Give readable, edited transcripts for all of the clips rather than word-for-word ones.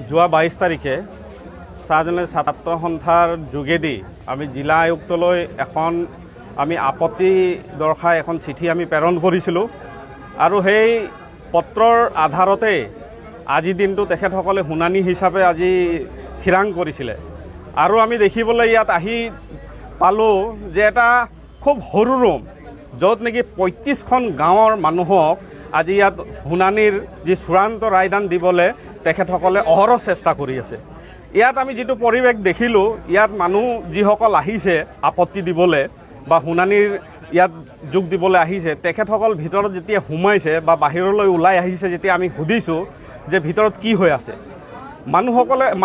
যোৱা 22 তাৰিখে চাহজনে ছাত্ৰ সন্থাৰ যোগেদি আমি জিলা আয়ুক্তলৈ এখন আমি আপত্তি দৰ্শাই এখন চিঠি আমি প্ৰেৰণ কৰিছিলোঁ আৰু সেই পত্ৰৰ আধাৰতে আজি দিনটো তেখেতসকলে শুনানি হিচাপে আজি থিৰাং কৰিছিলে আৰু আমি দেখিবলৈ ইয়াত আহি পালোঁ যে এটা খুব সৰু ৰুম য'ত নেকি 35খন গাঁৱৰ মানুহক আজি ইয়াত শুনানিৰ যি চূড়ান্ত ৰায়দান দিবলৈ তেখেতসকলে অহৰহ চেষ্টা কৰি আছে। ইয়াত আমি যিটো পৰিৱেশ দেখিলোঁ, ইয়াত মানুহ যিসকল আহিছে আপত্তি দিবলৈ বা শুনানিৰ ইয়াত যোগ দিবলৈ আহিছে, তেখেতসকল ভিতৰত যেতিয়া সোমাইছে বা বাহিৰলৈ ওলাই আহিছে, যেতিয়া আমি সুধিছোঁ যে ভিতৰত কি হৈ আছে,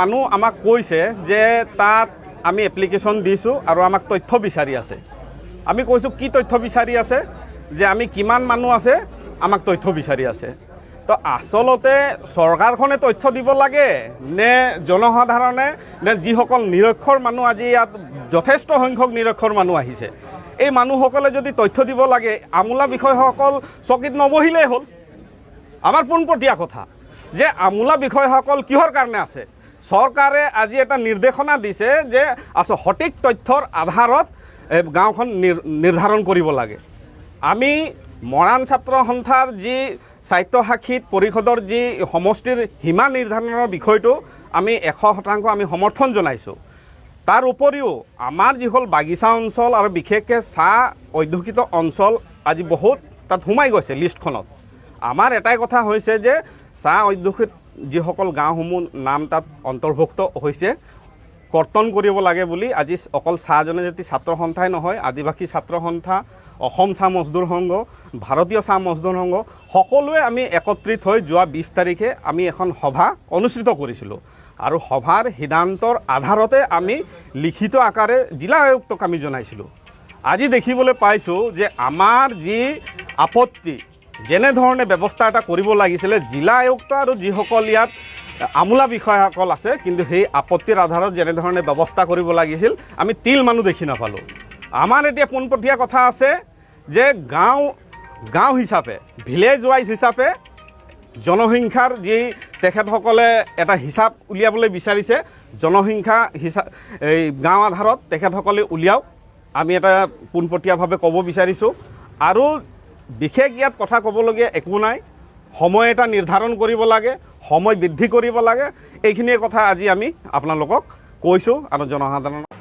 মানুহ আমাক কৈছে যে তাত আমি এপ্লিকেশ্যন দিছোঁ আৰু আমাক তথ্য বিচাৰি আছে। আমি কৈছোঁ কি তথ্য বিচাৰি আছে, যে আমি কিমান মানুহ আছে আমাক তথ্য বিচাৰি আছে। তো আচলতে চৰকাৰখনে তথ্য দিব লাগে নে জনসাধাৰণে নে যিসকল নিৰক্ষৰ মানুহ আজি ইয়াত যথেষ্ট সংখ্যক নিৰক্ষৰ মানুহ আহিছে, এই মানুহসকলে যদি তথ্য দিব লাগে, আমোলা বিষয়সকল চকীত নবহিলেই হ'ল। আমাৰ পোনপটীয়া কথা যে আমোলা বিষয়সকল কিহৰ কাৰণে আছে। চৰকাৰে আজি এটা নিৰ্দেশনা দিছে যে সঠিক তথ্যৰ আধাৰত গাঁওখন নিৰ্ধাৰণ কৰিব লাগে। আমি মৰাণ ছাত্ৰ সন্থাৰ যি স্বায়ত্তশাসিত পৰিষদৰ যি সমষ্টিৰ সীমা নিৰ্ধাৰণৰ বিষয়টো আমি 100% আমি সমৰ্থন জনাইছোঁ। তাৰ উপৰিও আমাৰ যিসকল বাগিচা অঞ্চল আৰু বিশেষকৈ চাহ অধ্যুষিত অঞ্চল আজি বহুত তাত সোমাই গৈছে লিষ্টখনত। আমাৰ এটাই কথা হৈছে যে চাহ অধ্যুষিত যিসকল গাঁওসমূহ নাম তাত অন্তৰ্ভুক্ত হৈছে কৰ্তন কৰিব লাগে বুলি আজি অকল চাহ জনজাতি ছাত্ৰ সন্থাই নহয়, আদিবাসী ছাত্ৰ সন্থা, অসম চাহ মজদুৰ সংঘ, ভাৰতীয় চাহ মজদুৰ সংঘ সকলোৱে আমি একত্ৰিত হৈ যোৱা 20 তাৰিখে আমি এখন সভা অনুষ্ঠিত কৰিছিলোঁ আৰু সভাৰ সিদ্ধান্তৰ আধাৰতে আমি লিখিত আকাৰে জিলা আয়ুক্তক আমি জনাইছিলোঁ। আজি দেখিবলৈ পাইছোঁ যে আমাৰ যি আপত্তি যেনেধৰণে ব্যৱস্থা এটা কৰিব লাগিছিলে, জিলা আয়ুক্ত আৰু যিসকল ইয়াত আমোলা বিষয়াসকল আছে, কিন্তু সেই আপত্তিৰ আধাৰত যেনেধৰণে ব্যৱস্থা কৰিব লাগিছিল আমি তিল মানুহ দেখি নাপালোঁ। আমাৰ এতিয়া পোনপটীয়া কথা আছে যে গাঁও হিচাপে, ভিলেজ ৱাইজ হিচাপে জনসংখ্যাৰ যি তেখেতসকলে এটা হিচাপ উলিয়াবলৈ বিচাৰিছে, জনসংখ্যা হিচাপ এই গাঁও আধাৰত তেখেতসকলে উলিয়াওক, আমি এটা পোনপটীয়াভাৱে ক'ব বিচাৰিছোঁ। আৰু বিশেষ ইয়াত কথা ক'বলগীয়া একো নাই। সময় এটা নিৰ্ধাৰণ কৰিব লাগে, সময় বৃদ্ধি কৰিব লাগে, এইখিনিয়ে কথা আজি আমি আপোনালোকক কৈছোঁ আৰু জনসাধাৰণক